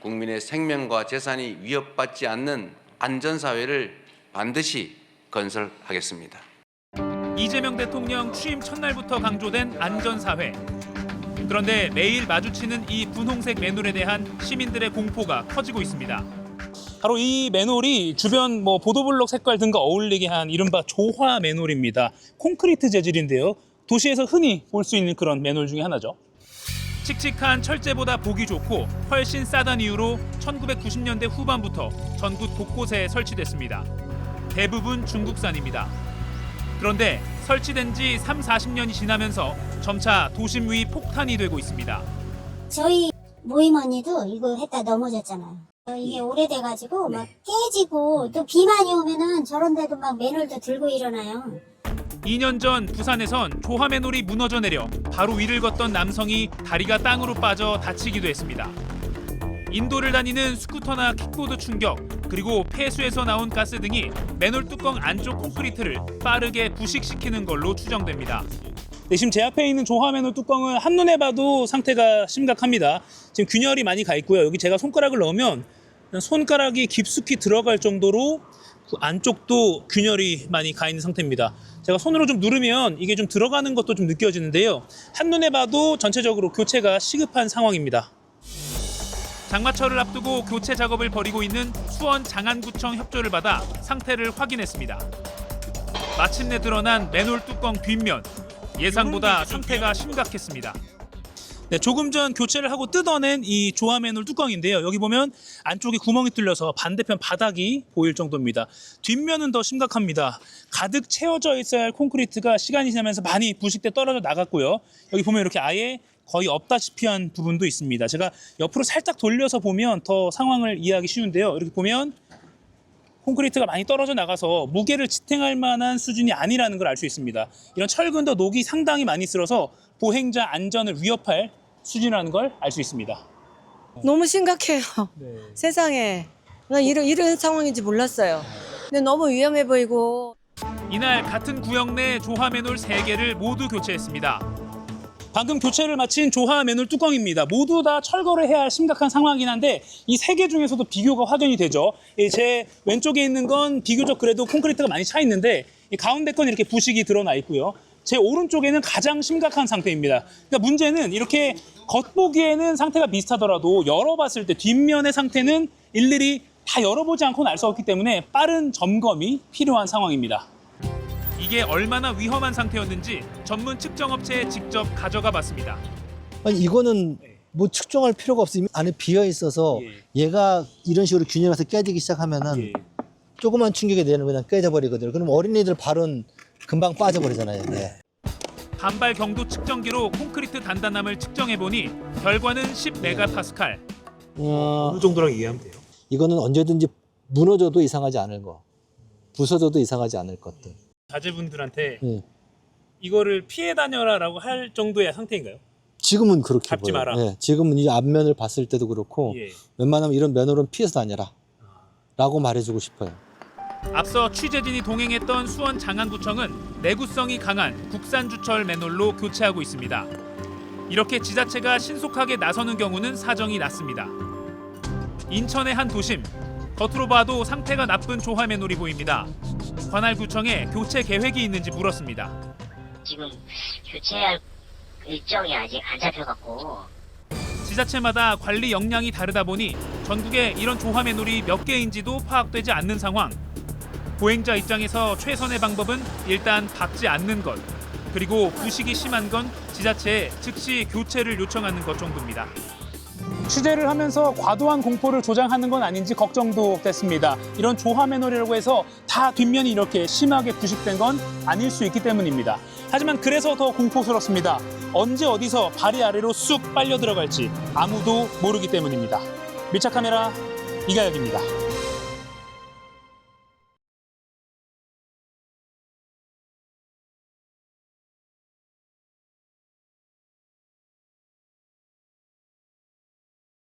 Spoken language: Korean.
국민의 생명과 재산이 위협받지 않는 안전사회를 반드시 건설하겠습니다. 이재명 대통령 취임 첫날부터 강조된 안전사회. 그런데 매일 마주치는 이 분홍색 맨홀에 대한 시민들의 공포가 커지고 있습니다. 바로 이 맨홀이 주변 보도블록 색깔 등과 어울리게 한 이른바 조화 맨홀입니다. 콘크리트 재질인데요. 도시에서 흔히 볼 수 있는 그런 맨홀 중에 하나죠. 칙칙한 철제보다 보기 좋고 훨씬 싸다는 이유로 1990년대 후반부터 전국 곳곳에 설치됐습니다. 대부분 중국산입니다. 그런데 설치된 지 40년이 지나면서 점차 도심 위 폭탄이 되고 있습니다. 저희 모임 언니도 이거 했다 넘어졌잖아요. 이게 오래돼가지고 막 깨지고 또 비 많이 오면은 저런 데도 막 맨홀도 들고 일어나요. 2년 전 부산에선 조화 맨홀이 무너져 내려 바로 위를 걷던 남성이 다리가 땅으로 빠져 다치기도 했습니다. 인도를 다니는 스쿠터나 킥보드 충격, 그리고 폐수에서 나온 가스 등이 맨홀 뚜껑 안쪽 콘크리트를 빠르게 부식시키는 걸로 추정됩니다. 네, 지금 제 앞에 있는 조화 맨홀 뚜껑은 한눈에 봐도 상태가 심각합니다. 지금 균열이 많이 가 있고요. 여기 제가 손가락을 넣으면 손가락이 깊숙이 들어갈 정도로 그 안쪽도 균열이 많이 가 있는 상태입니다. 제가 손으로 좀 누르면 이게 좀 들어가는 것도 좀 느껴지는데요. 한눈에 봐도 전체적으로 교체가 시급한 상황입니다. 장마철을 앞두고 교체 작업을 벌이고 있는 수원 장안구청 협조를 받아 상태를 확인했습니다. 마침내 드러난 맨홀 뚜껑 뒷면. 예상보다 상태가 심각했습니다. 네, 조금 전 교체를 하고 뜯어낸 이 조화 맨홀 뚜껑인데요. 여기 보면 안쪽에 구멍이 뚫려서 반대편 바닥이 보일 정도입니다. 뒷면은 더 심각합니다. 가득 채워져 있어야 할 콘크리트가 시간이 지나면서 많이 부식돼 떨어져 나갔고요. 여기 보면 이렇게 아예 거의 없다시피 한 부분도 있습니다. 제가 옆으로 살짝 돌려서 보면 더 상황을 이해하기 쉬운데요. 이렇게 보면 콘크리트가 많이 떨어져 나가서 무게를 지탱할 만한 수준이 아니라는 걸 알 수 있습니다. 이런 철근도 녹이 상당히 많이 쓸어서 보행자 안전을 위협할 수준이라는 걸 알 수 있습니다. 너무 심각해요. 네. 세상에. 난 이런 상황인지 몰랐어요. 근데 너무 위험해 보이고. 이날 같은 구역 내 조화 맨홀 3개를 모두 교체했습니다. 방금 교체를 마친 조화 맨홀 뚜껑입니다. 모두 다 철거를 해야 할 심각한 상황이긴 한데 이 3개 중에서도 비교가 확연히 되죠. 제 왼쪽에 있는 건 비교적 그래도 콘크리트가 많이 차 있는데 이 가운데 건 이렇게 부식이 드러나 있고요. 제 오른쪽에는 가장 심각한 상태입니다. 그러니까 문제는 이렇게 겉보기에는 상태가 비슷하더라도 열어봤을 때 뒷면의 상태는 일일이 다 열어보지 않고는 알 수 없기 때문에 빠른 점검이 필요한 상황입니다. 이게 얼마나 위험한 상태였는지 전문 측정업체에 직접 가져가 봤습니다. 아니 이거는 뭐 측정할 필요가 없어요. 안에 비어 있어서 얘가 이런 식으로 균열이 와서 깨지기 시작하면은 조그만 충격에 대해서 그냥 깨져버리거든요. 그럼 어린이들 발은 금방 빠져버리잖아요. 네. 반발 경도 측정기로 콘크리트 단단함을 측정해보니 결과는 10메가파스칼. 어느 정도라고 이해하면 돼요? 이거는 언제든지 무너져도 이상하지 않을 거, 부서져도 이상하지 않을 것들. 자제분들한테 이거를 피해 다녀라라고 할 정도의 상태인가요? 지금은 그렇게 잡지 보여요. 마라. 네, 지금은 이 앞면을 봤을 때도 그렇고 웬만하면 이런 맨홀은 피해서 다녀라 라고 말해주고 싶어요. 앞서 취재진이 동행했던 수원 장안구청은 내구성이 강한 국산 주철 맨홀로 교체하고 있습니다. 이렇게 지자체가 신속하게 나서는 경우는 사정이 낮습니다. 인천의 한 도심, 겉으로 봐도 상태가 나쁜 조화 맨홀이 보입니다. 관할구청에 교체 계획이 있는지 물었습니다. 지금 교체할 일정이 아직 안 잡혀갖고. 지자체마다 관리 역량이 다르다 보니 전국에 이런 조화 맨홀이 몇 개인지도 파악되지 않는 상황. 보행자 입장에서 최선의 방법은 일단 박지 않는 것, 그리고 부식이 심한 건 지자체에 즉시 교체를 요청하는 것 정도입니다. 취재를 하면서 과도한 공포를 조장하는 건 아닌지 걱정도 됐습니다. 이런 조화 맨홀이라고 해서 다 뒷면이 이렇게 심하게 부식된 건 아닐 수 있기 때문입니다. 하지만 그래서 더 공포스럽습니다. 언제 어디서 발이 아래로 쑥 빨려 들어갈지 아무도 모르기 때문입니다. 밀착카메라 이가혁입니다.